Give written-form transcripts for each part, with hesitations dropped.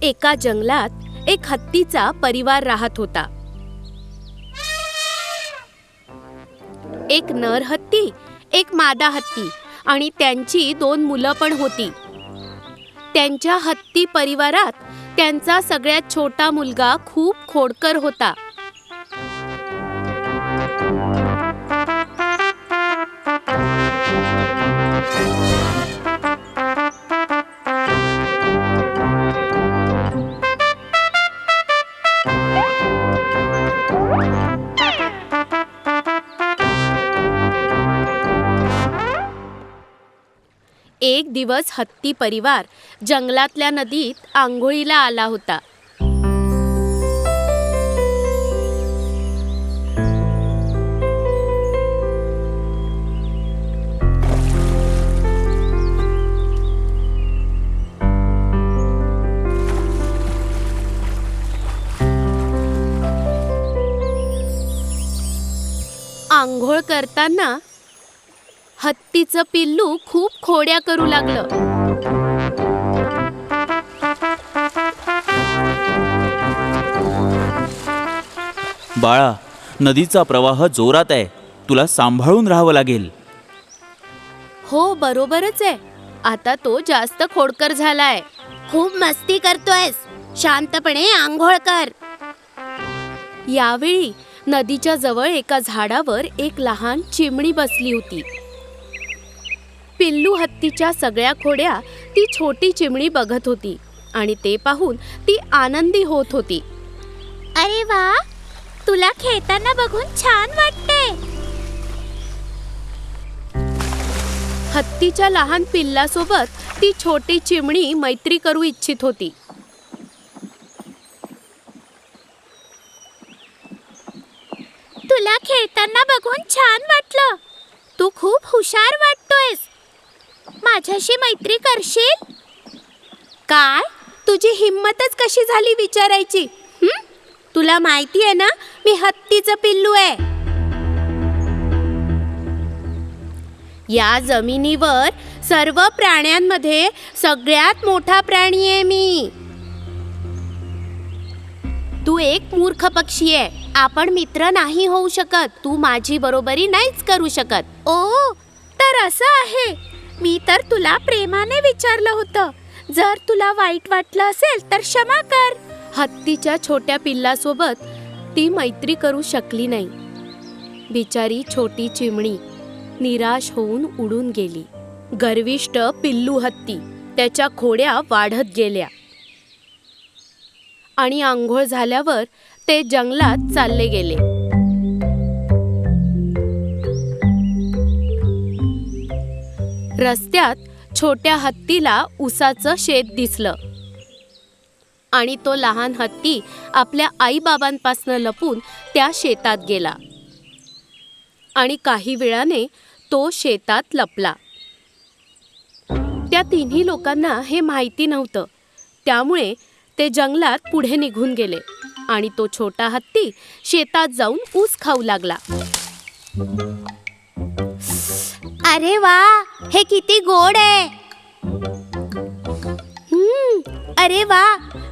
एका जंगलात एक हत्तीचा परिवार राहत होता. एक नर हत्ती, एक मादा हत्ती आणि त्यांची 2 मुलं पण होती. त्यांच्या हत्ती परिवारात त्यांचा सगळ्यात छोटा मुलगा खूप खोडकर होता. एक दिवस हत्ती परिवार जंगलातल्या नदीत आंघोळीला आला होता. आंघोळ करताना हत्तीचं पिल्लू खूप खोड्या करू लागलं. बाळा, नदीचा प्रवाह जोरात आहे. तुला सांभाळून राहावं लागेल. हो, बरोबरच आहे. आता तो जास्त खोडकर झालाय. खूप मस्ती करतोयस. शांतपणे आंघोळ कर. यावेळी नदीच्या जवळ एका झाडावर एक लहान चिमणी बसली होती. पिल्लू हत्तीच्या सगळ्या खोड्या ती छोटी चिमणी बघत होती आणि ते पाहून ती आनंदी होत होती. अरे वा, तुला खेळताना बघून छान वाटते. हत्तीच्या लहान पिल्लासोबत ती छोटी चिमणी मैत्री करू इच्छित होती. तुला खेळताना बघून छान वाटलं. तू खूप हुशार वाटतोयस. माझ्याशी मैत्री करशील? काय? तुझी हिम्मतच कशी झाली विचारायची? तुला माहिती आहे ना, मी हत्तीचं पिल्लू आहे. या जमिनीवर सर्व प्राण्यांमध्ये सगळ्यात मोठा प्राणी आहे मी. तू एक मूर्ख पक्षी आहे. आपण मित्र नाही होऊ शकत. तू माझी बरोबरी नाहीच करू शकत. ओ, तर असं आहे. मी तर तुला प्रेमाने विचारलं होतं. जर तुला वाईट वाटलं असेल तर क्षमा कर. हत्तीच्या छोट्या पिल्लासोबत ती मैत्री करू शकली नाही. बिचारी छोटी चिमणी निराश होऊन उडून गेली. गर्विष्ठ पिल्लू हत्ती त्याच्या खोड्या वाढत गेल्या आणि आंघोळ झाल्यावर ते जंगलात चालले गेले. रस्त्यात छोट्या हत्तीला उसाचं शेत दिसलं आणि तो लहान हत्ती आपल्या आईबाबांपासनं लपून त्या शेतात गेला आणि काही वेळाने तो शेतात लपला. त्या तिन्ही लोकांना हे माहिती नव्हतं. त्यामुळे ते जंगलात पुढे निघून गेले आणि तो छोटा हत्ती शेतात जाऊन ऊस खाऊ लागला. अरे वा, हे किती गोड आहे. अरे वा,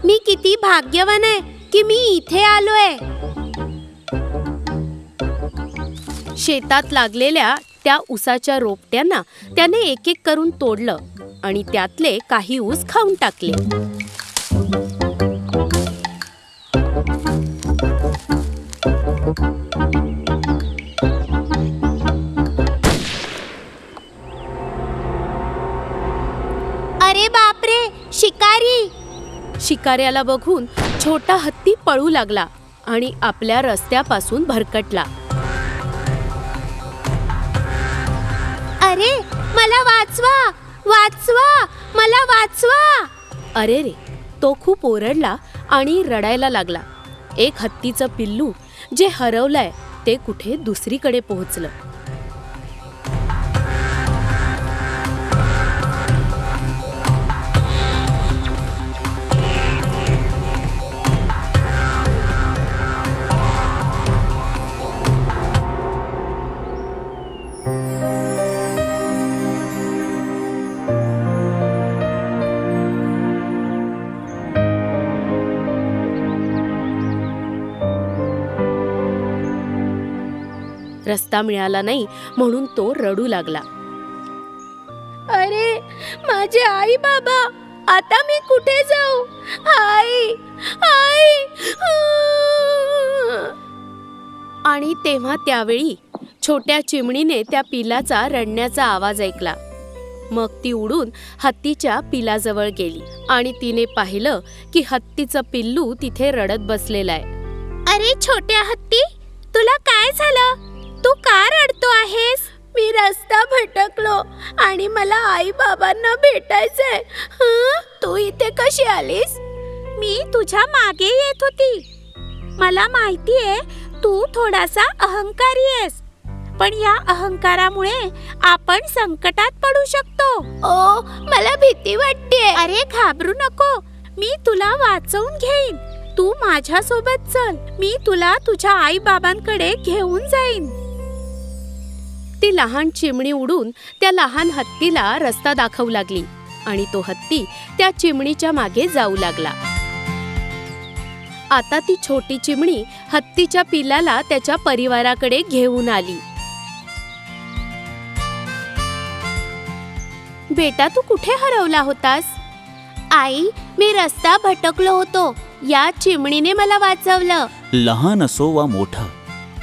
मी किती भाग्यवान आहे की मी इथे आलोय. शेतात लागलेल्या त्या ऊसाच्या रोपट्यांना त्याने एक एक करून तोडलं आणि त्यातले काही ऊस खाऊन टाकले. अरे बापरे, शिकारी! शिकाऱ्याला बघून छोटा हत्ती पळू लागला आणि आपल्या रस्त्यापासून भरकटला. अरे, मला वाचवा, वाचवा, मला वाचवा! अरे रे, तो खूप ओरडला आणि रडायला लागला. एक हत्तीचं पिल्लू जे हरवलंय ते कुठे दुसरीकडे पोहोचलं. रस्ता मिळाला नाही म्हणून तो रडू लागला. अरे माझे आई बाबा, आता मी कुठे जाऊ? आई आई. आणि तेव्हा त्यावेळी छोट्या चिमणीने त्या पिलाचा रडण्याचा आवाज ऐकला. मग ती उडून हत्तीच्या पिलाजवळ गेली आणि तिने पाहिलं की हत्तीचं पिल्लू तिथे रडत बसलेलं आहे. अरे छोट्या हत्ती, तुला काय झालं? तू का रडतो आहेस? मी रस्ता भटकलो आणि मला आई बाबांना भेटायचंय. तू इथे कशी आलीस? मी तुझ्या मागे येत होती. मला माहितीये तू थोडासा अहंकारी आहेस, पण या अहंकारामुळे आपण संकटात पडू शकतो. ओ, मला भीती वाटते. अरे घाबरू नको, मी तुला वाचवून घेईन. तू माझ्या सोबत चल, मी तुला तुझ्या आई बाबांकडे घेऊन जाईन. ती लहान चिमणी उडून त्या लहान हत्तीला रस्ता दाखवू लागली आणि तो हत्ती त्या चिमणीच्या मागे जाऊ लागला. आता ती छोटी चिमणी हत्तीच्या पिलाला त्याच्या परिवाराकडे घेऊन आली. बेटा, तू कुठे हरवला होतास? आई, मी रस्ता भटकलो होतो. या चिमणीने मला वाचवलं. लहान असो वा मोठा,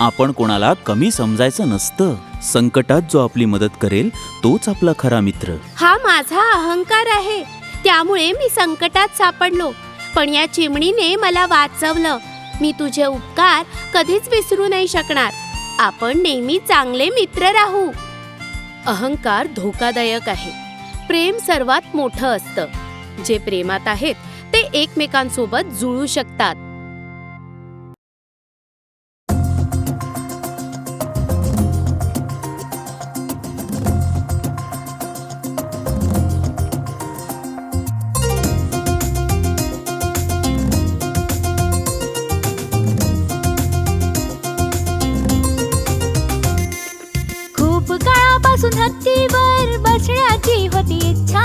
आपण कोणाला कमी समजायचं नसतं. संकटात जो आपली मदत करेल तोच आपला खरा मित्र. हा माझा अहंकार आहे, त्यामुळे मी संकटात सापडलो. पण या चिमणीने मला वाचवलं. मी तुझे उपकार कधीच विसरू नाही शकणार. आपण नेहमी चांगले मित्र राहू. अहंकार धोकादायक आहे. प्रेम सर्वात मोठं असतं. जे प्रेमात आहेत ते एकमेकांसोबत जुळू शकतात. हत्तीवर बसण्याची होती इच्छा.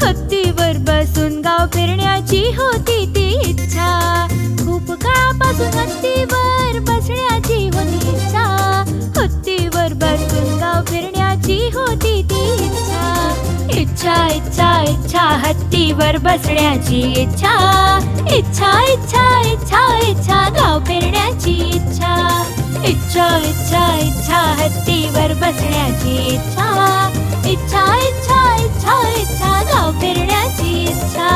हत्तीवर बसून गाव फिरण्याची होती ती इच्छा. खूप काळापासून हत्तीवर बसण्याची होती इच्छा. हत्तीवर बसून गाव फिरण्याची होती ती इच्छा. इच्छा इच्छा इच्छा हत्तीवर बसण्याची इच्छा. इच्छा इच्छा इच्छा इच्छा गाव फिरण्याची इच्छा. इच्छा इच्छा इच्छा हत्तीवर बसण्याची इच्छा. इच्छा इच्छा इच्छा इच्छा गाव फिरण्याची इच्छा.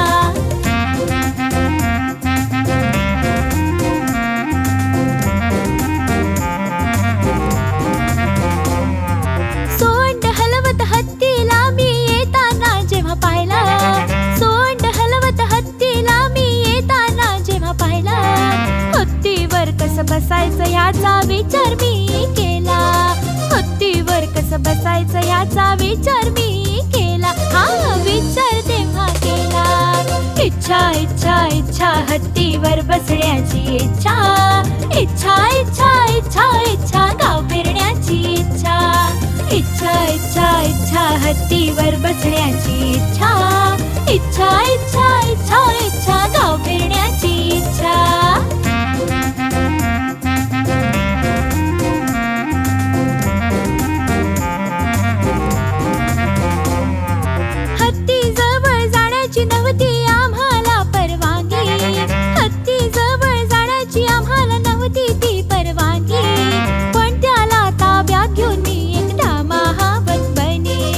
सोंड हलवत हत्तीला मी येताना जेव्हा पाहिला. सोंड हलवत हत्तीला मी येताना जेव्हा पाहिला. हत्तीवर कसं बसायचं याचा विचार मी केला. हत्तीवर कसं बसायचं याचा विचार मी केला. हा विचार तेव्हा केला. इच्छा इच्छा इच्छा हत्तीवर बसण्याची इच्छा. इच्छा इच्छा इच्छा इच्छा गाव फिरण्याची इच्छा. इच्छा इच्छा इच्छा हत्तीवर बसण्याची इच्छा. इच्छा इच्छा इच्छा इच्छा गाव फिरण्याची इच्छा. हत्ती जवळ जाण्याची नव्हती आम्हाला परवानगी. हत्ती जवळ जाण्याची आम्हाला नव्हती ती परवानगी. पण त्याला ताब्यात घेऊन मी एकदा महावत बने.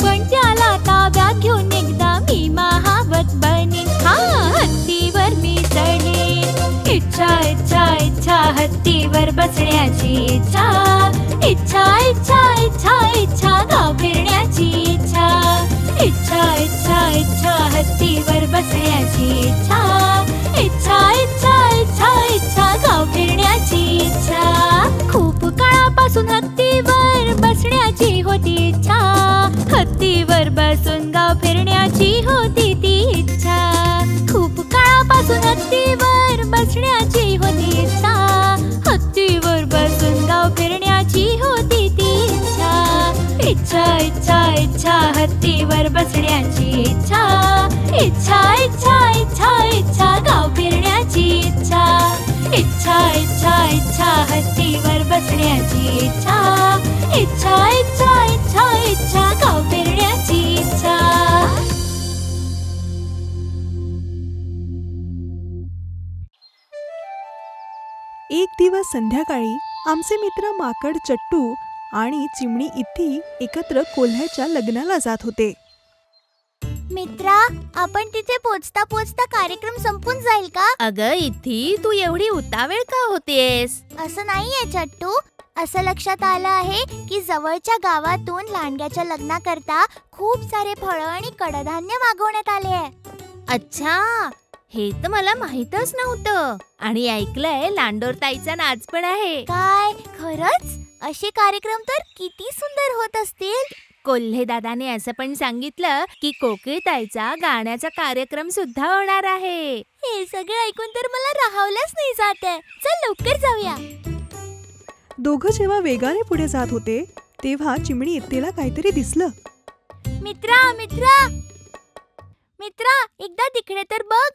पण त्याला ताब्यात घेऊन एकदा मी महावत बने. हा हत्तीवर मी चढेन. इच्छा इच्छा इच्छा हत्तीवर बसण्याची इच्छा. इच्छा इच्छा इच्छा इच्छा गाव फिरण्याची इच्छा. इच्छा इच्छा इच्छा हत्तीवर बसण्याची इच्छा. इच्छा इच्छा इच्छा इच्छा गाव फिरण्याची इच्छा. खूप काळापासून हत्तीवर बसण्याची होती इच्छा. हत्तीवर बसून गाव फिरण्याची होती ती इच्छा. खूप काळापासून हत्तीवर बसण्याची होती इच्छा. हत्तीवर बसून गाव फिरण्याची होती ती इच्छा. इच्छा इच्छा इच्छा हत्तीवर बसण्याची इच्छा. इच्छा इच्छा इच्छा इच्छा गाव फिरण्याची इच्छा. इच्छा इच्छा इच्छा इच्छा हत्तीवर बसण्याची इच्छा इच्छा इच्छा इच्छा इच्छा गाव फिरण्याची इच्छा. एक दिवस संध्याकाळी आमचे मित्र माकड चट्टू आणि चिमणी इथी एकत्र कोल्ह्याच्या लग्नाला जात होते. मित्रा, आपण तिथे पोचता पोचता कार्यक्रम संपून जाईल का? अगं इथी तू एवढी उतावेळ का होतेस? असं नाहीये चट्टू. असं लक्षात आलं आहे की जवळच्या गावातून लांडग्याच्या लग्नाकरता खूप सारे फळं आणि कडधान्य मागवण्यात आले आहे. अच्छा, हे तर मला माहीतच नव्हतं. आणि ऐकलंय लांडोरताईचा नाच पण आहे. काय खरंच? असे कार्यक्रम तर किती सुंदर होत असतील. कोल्हे दादाने असं पण सांगितलं की कोकिळताईचा गाण्याचा कार्यक्रम सुद्धा होणार आहे. हे सगळं ऐकून तर मला राहावलंच नाही जाते. चल लवकर जाऊया. दोघं जेव्हा वेगाने पुढे जात होते तेव्हा चिमणी इत्तीला काहीतरी दिसलं. मित्रा मित्रा मित्रा, एकदा तिकडे तर बघ.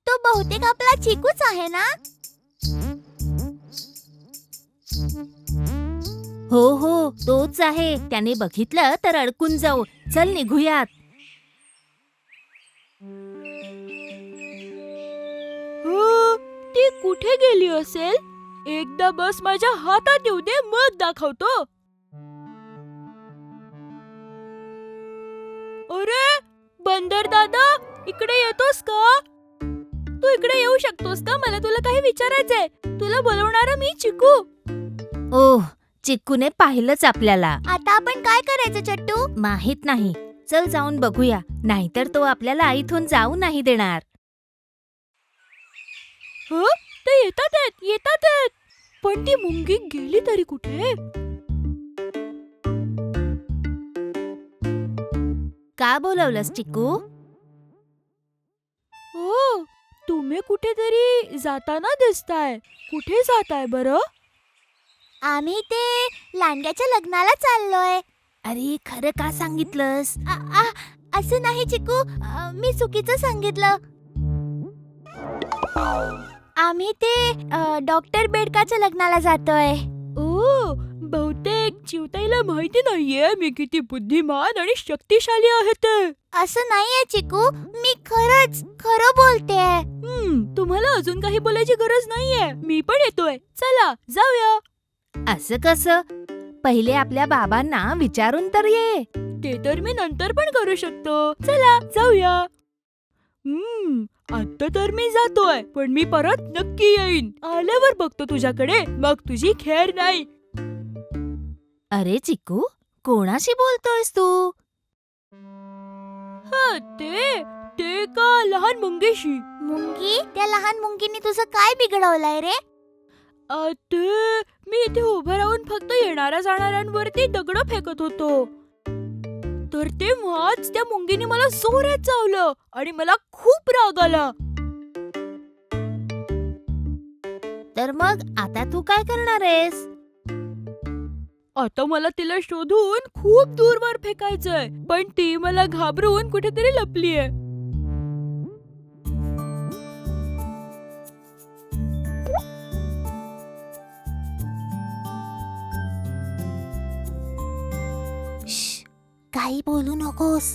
तो बहुतेक आपला चिकूच आहे ना? हो हो, तोच आहे. त्याने बघितलं तर अडकून जाऊ. चल निघूयात. ती कुठे गेली असेल? एकदा बस माझ्या हातात येऊ दे, मग दाखवतो. अरे बंदर दादा, इकडे येतोस का? तू इकडे येऊ शकतोस का? मला तुला काही विचारायचंय. तुला बोलवणारा मी चिकू. ओह, चिक्कूने पाहिलंच आपल्याला. आता आपण काय करायचं चट्टू? माहित नाही. चल जाऊन बघूया, नाहीतर तो आपल्याला इथून जाऊ नाही देणार. ते येतात. पण ती मुंगी गेली तरी कुठे? का बोलवलंस चिक्कू? हो, तुम्ही कुठेतरी जाताना दिसताय. कुठे जाताय बरं? आम्ही ते लांडग्याच्या लग्नाला चाललोय. अरे खरं का सांगितलंस? असं नाही चिकू, मी चुकीचं सांगितलं. आम्ही ते डॉक्टर बेडकाच्या लग्नाला जातोय. ओ, बहुतेक चिवताईला माहिती नाहीये मी किती बुद्धिमान आणि शक्तिशाली आहे ते. असं नाहीये चिकू, मी खरं बोलतेय. तुम्हाला अजून काही बोलायची गरज नाहीये. मी पण येतोय. चला जाऊया. असं कसं? पहिले आपल्या बाबांना विचारून तर ये. ते तर मी नंतर पण करू शकतो. चला जाऊया. आता तर मी जातोय, पण मी परत नक्की येईन. आल्यावर बघतो तुझ्याकडे, मग तुझी खेर नाही. अरे चिक्कू, कोणाशी बोलतोयस तू? ते का लहान मुंगीशी. मुंगी? त्या लहान मुंगीने तुझं काय बिघडवलंय रे? ते मी इथे उभं राहून फक्त येणाऱ्या जाणाऱ्यांवरती दगड फेकत होतो. तर तेव्हाच त्या मुंगीने मला जोरात चावलं आणि मला खूप राग आला. तर मग आता तू काय करणार आहेस? आता मला तिला शोधून खूप दूरवर फेकायचंय, पण ती मला घाबरून कुठेतरी लपलीये. काही बोलू नकोस.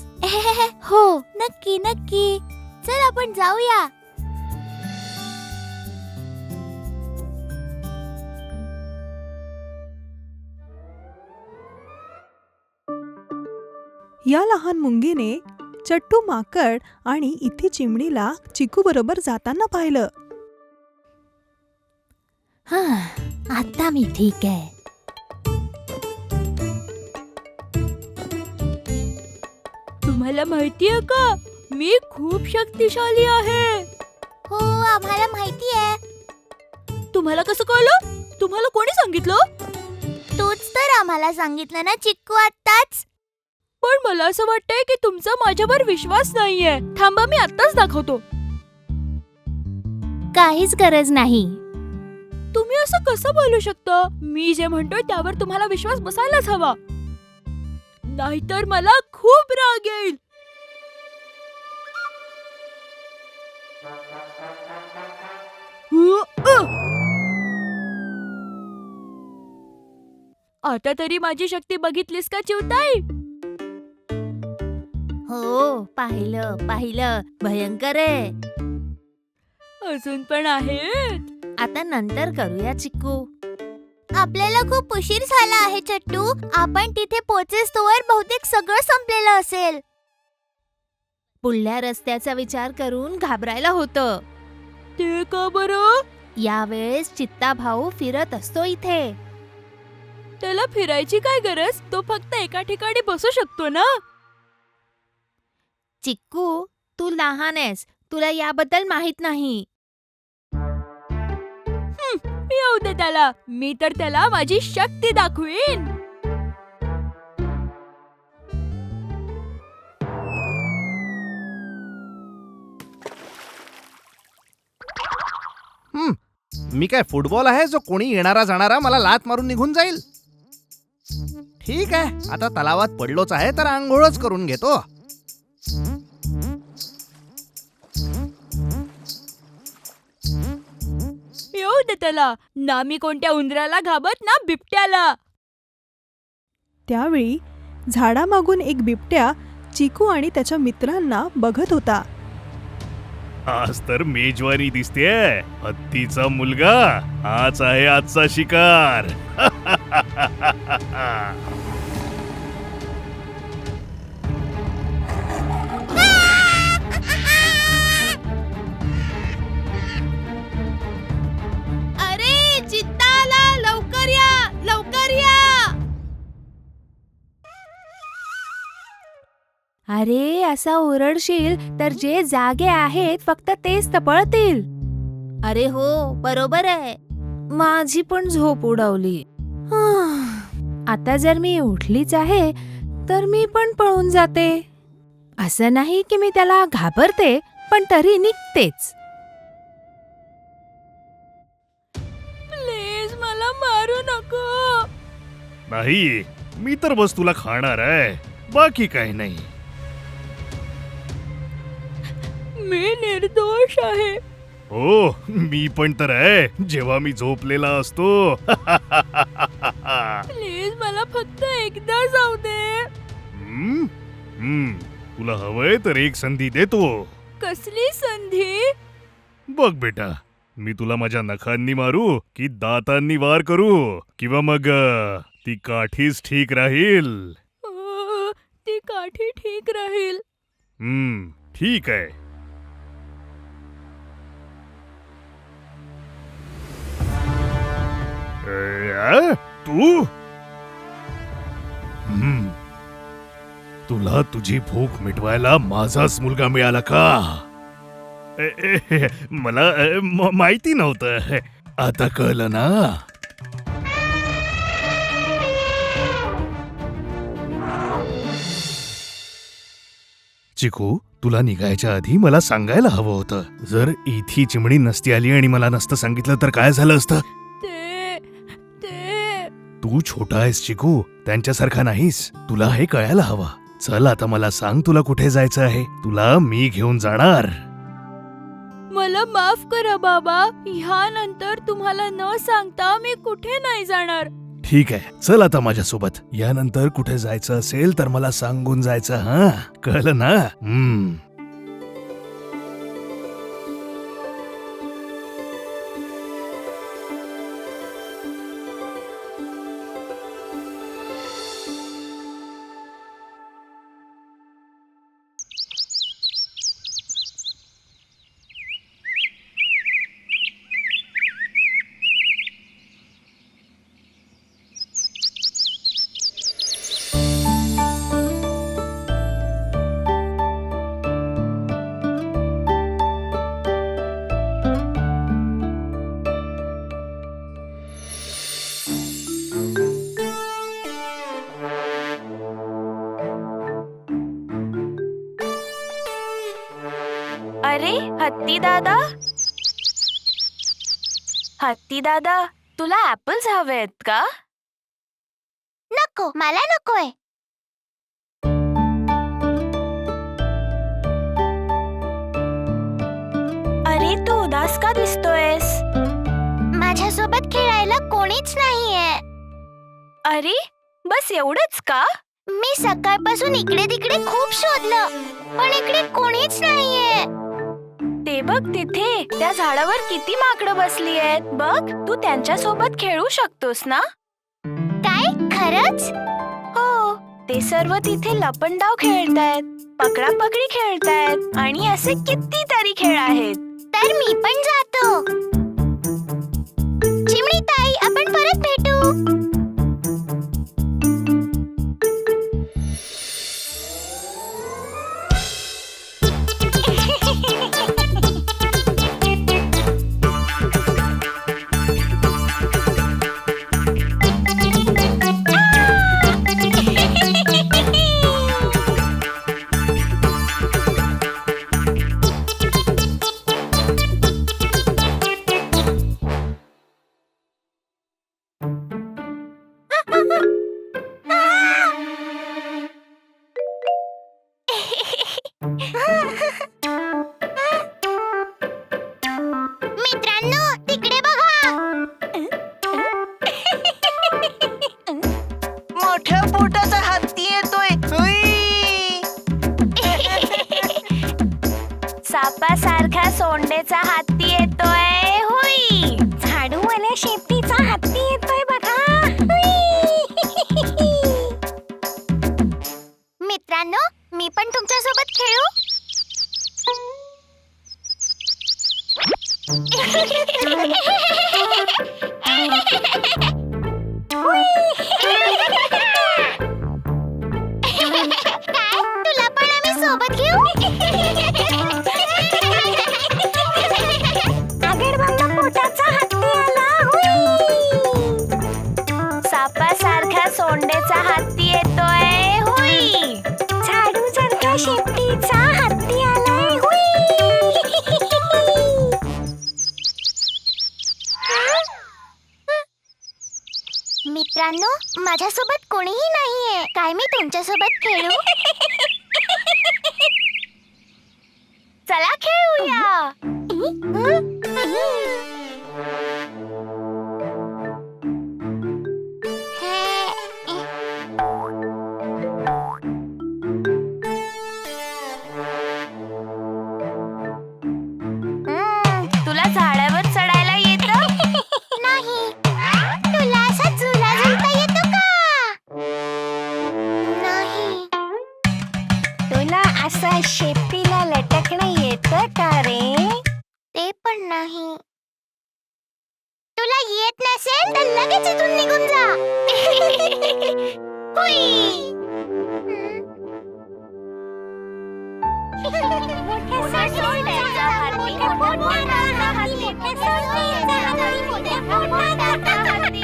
हो, नक्की. चल आपण जाऊया. या लहान मुंगीने चट्टू माकड आणि इथी चिमणीला चिकू बरोबर जाताना पाहिलं. आता मी ठीक आहे. तुम्हाला माहितीये का, मी खूप शक्तिशाली आहे. हो, आम्हाला माहिती आहे. तुम्हाला कसं कळलं? तुम्हाला कोणी सांगितलं? तूच तर आम्हाला सांगितलं ना चिक्कू आत्ताच. पण मला असं वाटतंय की तुमचा माझ्यावर विश्वास नाहीये. थांबा, मी आत्ताच दाखवतो. काहीच गरज नाही. तुम्ही असं कसं बोलू शकता? मी जे म्हणतोय त्यावर तुम्हाला विश्वास बसायलाच हवा, नाहीतर मला खूप राग येईल. आता तरी माझी शक्ती बघितलीस का चिवताई? हो, पाहिलं पाहिलं, भयंकर आहे. अजून पण आहेत. आता नंतर करूया चिक्कू. आपल्याला खूप उशीर झाला आहे चट्टू. आपण तिथे पोहोचेस्तोवर बहुतेक सगळं संपलेलं असेल. पुढल्या रस्त्याचा विचार करून घाबरायला होतं. ते का बरं? यावेळेस चित्ता भाऊ फिरत असतो इथे. त्याला फिरायची काय गरज? तो फक्त एका ठिकाणी बसू शकतो ना. चिक्कू, तू लहान आहेस, तुला याबद्दल माहित नाही. येऊ दे त्याला. मी तर त्याला माझी शक्ती दाखवीन. मी काय फुटबॉल आहे जो कोणी येणारा जाणारा मला लात मारून निघून जाईल? ठीक आहे, आता तलावात पडलोच आहे तर आंघोळच करून घेतो. येऊ दे त्याला. ना मी कोणत्या उंदराला घाबरत ना बिबट्याला. त्यावेळी झाडामागून एक बिबट्या चिकू आणि त्याच्या मित्रांना बघत होता. आज तर मेजवानी दिसतेय. हत्तीचा मुलगा हाच आहे आजचा शिकार. अरे चित्ताला, लवकर या, लवकर या. अरे असा ओरडशील तर जे जागे आहेत फक्त तेच तपळतील. अरे हो, बरोबर आहे. माझी पण झोप उडवली. आता जर मी उठलीच आहे तर मी पण पळून जाते. असं नाही की मी त्याला घाबरते, पण तरी निघतेच. प्लीज मला मारू नको. नाही, मी तर बस तुला खाणार आहे, बाकी काही नाही. मी निर्दोष आहे. हो, मी पण तर आहे, जेव्हा मी झोपलेला असतो. प्लीज मला फक्त एकदा जाऊ दे. हम्म, हम्म, तुला हवंय तर एक संधी देतो. कसली संधी? बघ बेटा, मी तुला माझ्या नखांनी मारू की दातांनी वार करू, किंवा मग ती काठीच ठीक राहील? ती काठी ठीक राहील. ठीक आहे. तू तुला तुझी भूक मिटवायला माझाच मुलगा मिळाला का? मला माहिती नव्हतं. आता कळलं ना? चिकू, तुला निघायच्या आधी मला सांगायला हवं होतं. जर इथी चिमणी नसती आली आणि मला नसतं सांगितलं तर काय झालं असतं? तू छोटा आहेस चिकू, त्यांच्यासारखा नाहीस. तुला हे कळायला हवं. चल आता मला सांग, तुला कुठे जायचं आहे? तुला मी घेऊन जाणार. मला माफ करा बाबा. ह्यानंतर तुम्हाला न सांगता मी कुठे नाही जाणार. ठीक आहे, चल आता माझ्यासोबत. यानंतर कुठे जायचं असेल तर मला सांगून जायचं. हा, कळलं ना? अरे हत्ती दादा, हत्ती दादा, तुला ऍपल्स हवेत का? नको, मला नकोय. अरे तू उदास का दिसतोयस? माझ्यासोबत खेळायला कोणीच नाहीये. अरे बस एवढंच का? मी सकाळपासून इकडे तिकडे खूप शोधलं, पण इकडे कोणीच नाहीये. ते बघ तिथे त्या झाडावर किती माकडं बसली आहेत. बघ, तू त्यांच्या सोबत खेळू शकतोस ना? काय खरंच? हो, ते सर्व तिथे लपंडाव खेळतायत, पकडापकडी खेळतायत आणि असे कितीतरी खेळ आहेत. तर मी पण जातो. चिमणी ताई, आपण परत भेटू. मित्रांनो, तिकडे बघा. मोठ्या पोटाचा हत्ती येतोय. सापासारखा सोंडेचा हत्ती येतोय. हुई, झाडूवाल्या शेपटीचा हत्ती येतोय बघा. मित्रांनो, मी पण तुमच्या सोबत खेळू. काय, तुला पण आम्ही सोबत घेऊ? पोटाचा हत्ती आला. हुई, सापासारखा सोंडेचा हत्ती येतोय. हुई, झाडूसारख्या शेपटीचा हत्ती आलाय. हुई. मित्रांनो, माझ्यासोबत कोणीही नाहीये. काय मी तुमच्यासोबत खेळू? चला खेळूया. तुला झाडावर चढायला येतं? नाही. तुला असा झुला झुलता येतो का? नाही. तुला असं शेपटीला लटकणं येतं का रे? ते पण नाही. तुला येत नसेल तर लगेच इथून निघून जा. हुई. मोठ्या सोंडेचा हत्ती, मोठ्या हत्ती, मोठ्या सोंडेचा हत्ती, मोठ्या पोटाचा हत्ती.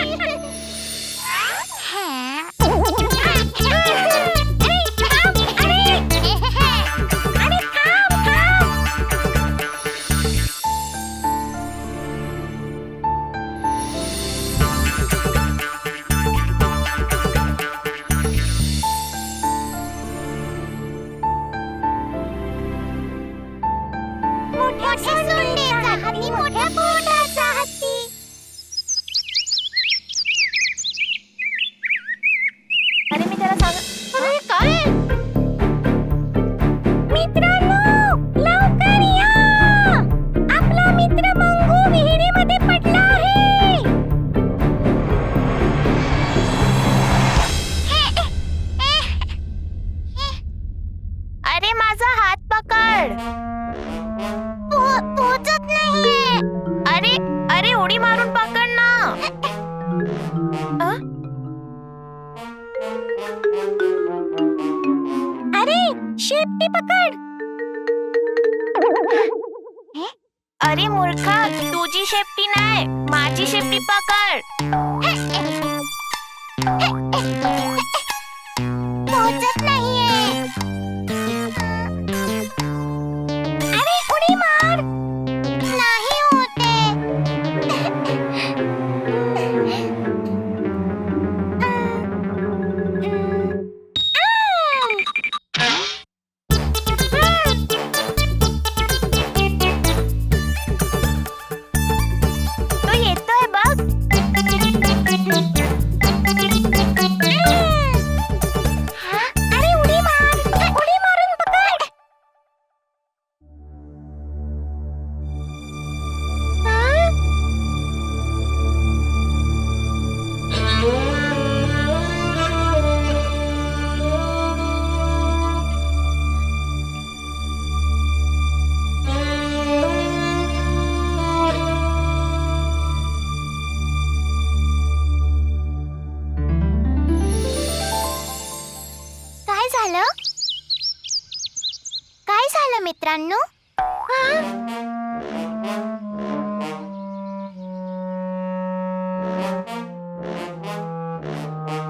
मोठ्या सोंडेचा हत्ती, मोठ्या पोटाचा हत्ती. अरे मी त्याला सांग. अरे काय? मित्रांनो, लवकर या. आपला मित्र मंगू विहिरीमध्ये पडला आहे. अरे माझा हात पकड. पोचत नाहीये. अरे अरे उडी मारून पकड ना. अरे शेपटी पकड. अरे मूर्खा, तुझी शेपटी नाही, माझी शेपटी पकड. पोचत नाहीये. अरे उडी मार. नाही होते. तो येतोय बघ. मित्रांनो.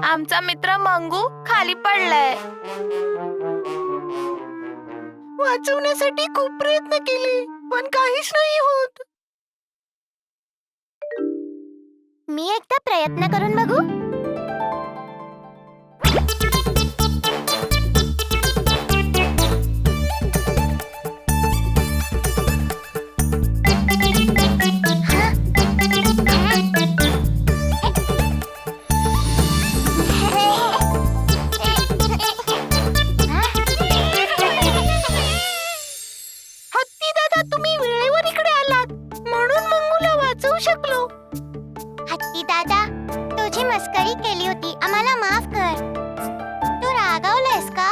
आमचा मित्र मंगू खाली पडलाय. वाचवण्यासाठी खूप प्रयत्न केले पण काहीच नाही होत. मी एकदा प्रयत्न करून बघू. हत्ती दादा, तुम्ही वेळेवर इकडे आलात म्हणून मंगूला वाचवू शकलो. हत्ती दादा, तुझी मस्करी केली होती, आम्हाला माफ कर. तू रागावलायस का?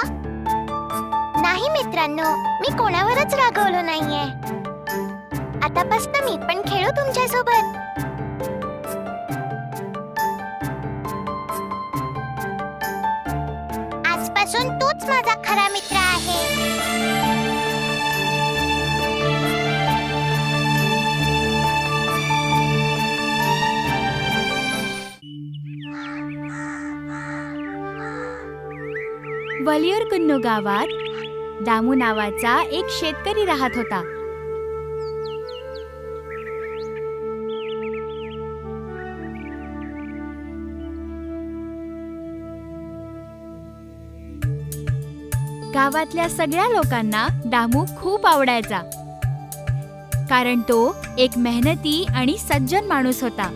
नाही मित्रांनो, मी कोणावरच रागावलो नाहीये. आतापासून मी पण खेळू तुमच्यासोबत. आजपासून तूच माझा खरा मित्र आहे. वलियर कुन्नू गावात दामू नावाचा एक शेतकरी राहत होता. गावातल्या सगळ्या लोकांना दामू खूप आवडायचा, कारण तो एक मेहनती आणि सज्जन माणूस होता.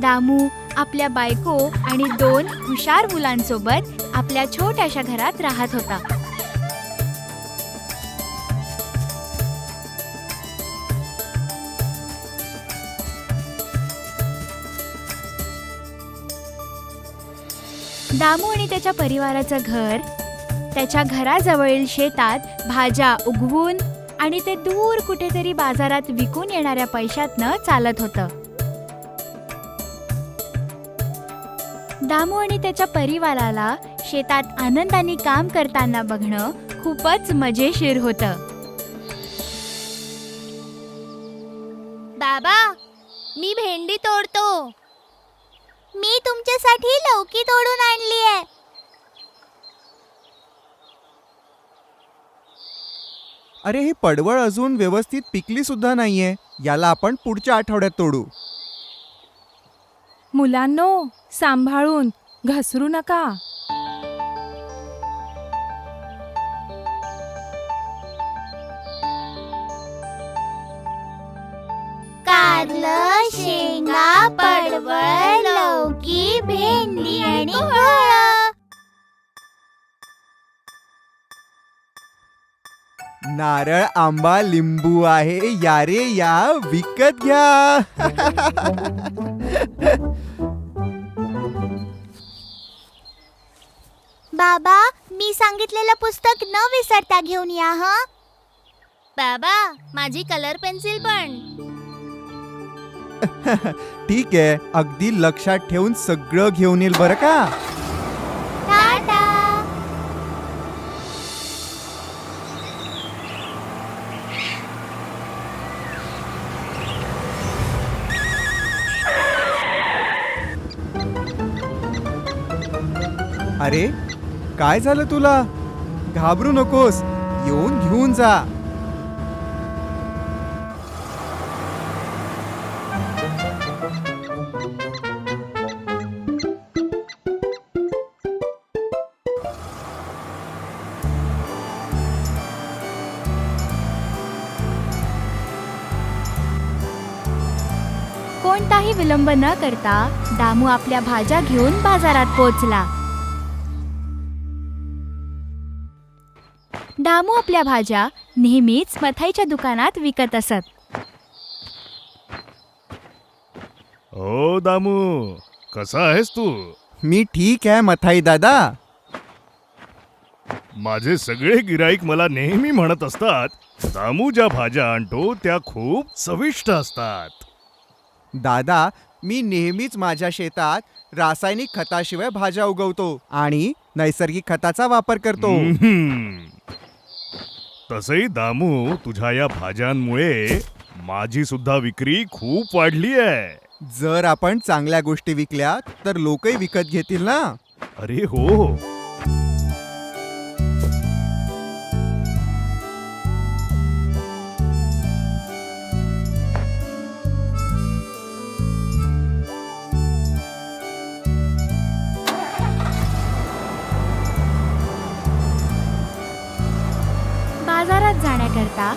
दामू आपल्या बायको आणि 2 हुशार मुलांसोबत आपल्या छोट्याशा घरात राहत होता. दामू आणि त्याच्या परिवाराचं घर त्याच्या घराजवळील शेतात भाज्या उगवून आणि ते दूर कुठेतरी बाजारात विकून येणाऱ्या पैशातनं चालत होतं. दामू आणि त्याच्या परिवाराला शेतात आनंदाने काम करताना बघणं खूपच मजेशीर होतं. बाबा, मी भेंडी तोडतो. मी तुमच्यासाठी लौकी तोडून आणली आहे. अरे ही पडवळ अजून व्यवस्थित पिकली सुद्धा नाहीये. याला आपण पुढच्या आठवड्यात तोडू. मुलांनो, सांभाळून, घसरू नका. कारलं, शेंगा, पडवळ, लौकी, भेंडी आणि फळं. नारळ, आंबा, लिंबू आहे. या रे या, विकत घ्या. बाबा, मी सांगितलेलं पुस्तक न विसरता घेऊन या हं. बाबा, माझी कलर पेन्सिल पण. ठीक आहे, अगदी लक्षात ठेवून सगळं घेऊन येईल बरं का. टाटा. अरे काय झालं तुला? घाबरू नकोस, येऊन घेऊन जा. कोणताही विलंब न करता दामू आपल्या भाज्या घेऊन बाजारात पोहोचला. दामू आपल्या भाज्या नेहमीच मथाईच्या दुकानात विकत असत. ओ दामू, कसा आहेस तू? मी ठीक आहे मथाई दादा. माझे सगळे गिराईक मला नेहमी म्हणत असतात, दामू ज्या भाज्या आणतो त्या खूप चविष्ट असतात. दादा, मी नेहमीच माझ्या शेतात रासायनिक खताशिवाय भाज्या उगवतो आणि नैसर्गिक खताचा वापर करतो. तसंही दामू, तुझ्या या भाज्यांमुळे माझी सुद्धा विक्री खूप वाढली आहे. जर आपण चांगल्या गोष्टी विकल्या तर लोकही विकत घेतील ना. अरे हो. बाजारात जाण्याकरता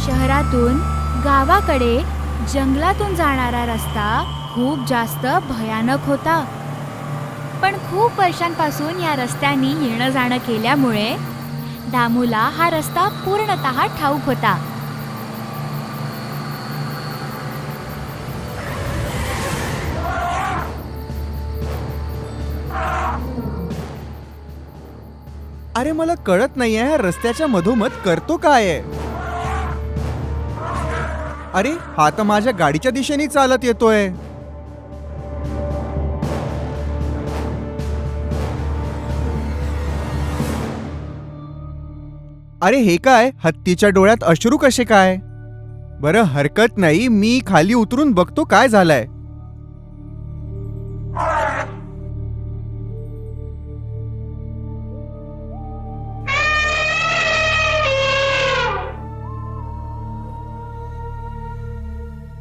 शहरातून गावाकडे जंगलातून जाणारा रस्ता खूप जास्त भयानक होता. पण खूप वर्षांपासून या रस्त्याने येणं जाणं केल्यामुळे दामूला हा रस्ता पूर्णतः ठाऊक होता. अरे मला कळत नाहीये ह्या रस्त्याच्या मधोमध करतो काय आहे. अरे हा तर माझ्या गाडीच्या दिशेने चालत येतोय. अरे हे काय, हत्तीच्या डोळ्यात अश्रू कसे काय. बरं हरकत नाही, मी खाली उतरून बघतो काय झालंय.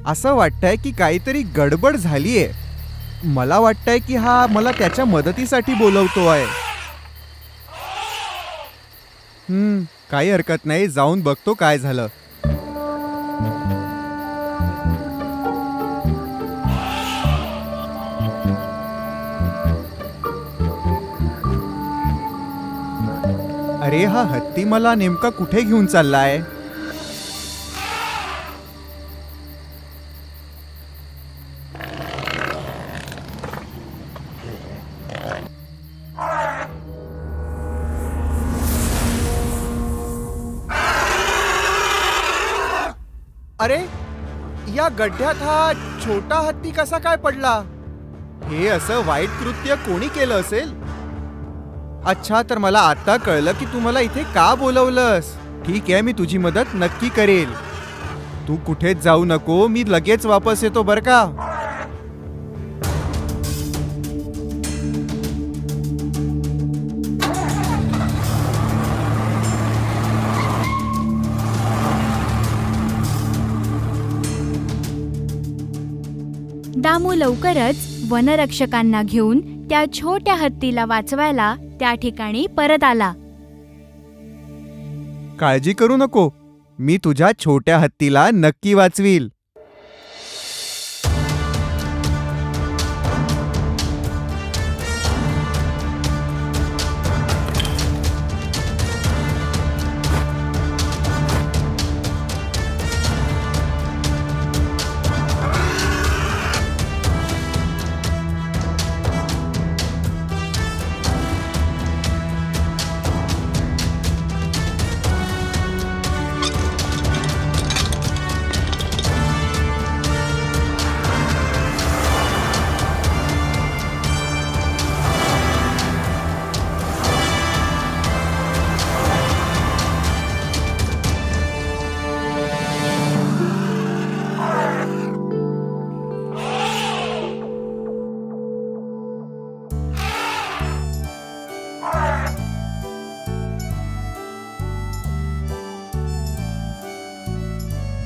असं वाटतंय की काहीतरी गडबड झालीये. मला वाटतंय की हा मला त्याच्या मदतीसाठी बोलवतोय. काही हरकत नाही, जाऊन बघतो काय झालं. अरे हा हत्ती मला नेमका कुठे घेऊन चाललाय. अरे या गड्ड्यात हा छोटा हत्ती कसा काय पडला. हे असं वाईट कृत्य कोणी केलं असेल. अच्छा, तर मला आता कळलं की तू मला इथे का बोलवलंस. ठीक आहे, मी तुझी मदत नक्की करेल. तू कुठेच जाऊ नको, मी लगेच वापस येतो बरं का. दामू लवकरच वनरक्षकांना घेऊन त्या छोट्या हत्तीला वाचवायला त्या ठिकाणी परत आला. काळजी करू नको, मी तुझ्या छोट्या हत्तीला नक्की वाचवील.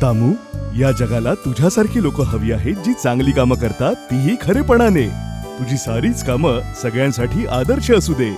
दामू, या जगाला तुझ्यासारखी लोक हवी आहेत जी चांगली कामं करतात, तीही खरेपणाने. तुझी सारीच कामं सगळ्यांसाठी आदर्श असू दे.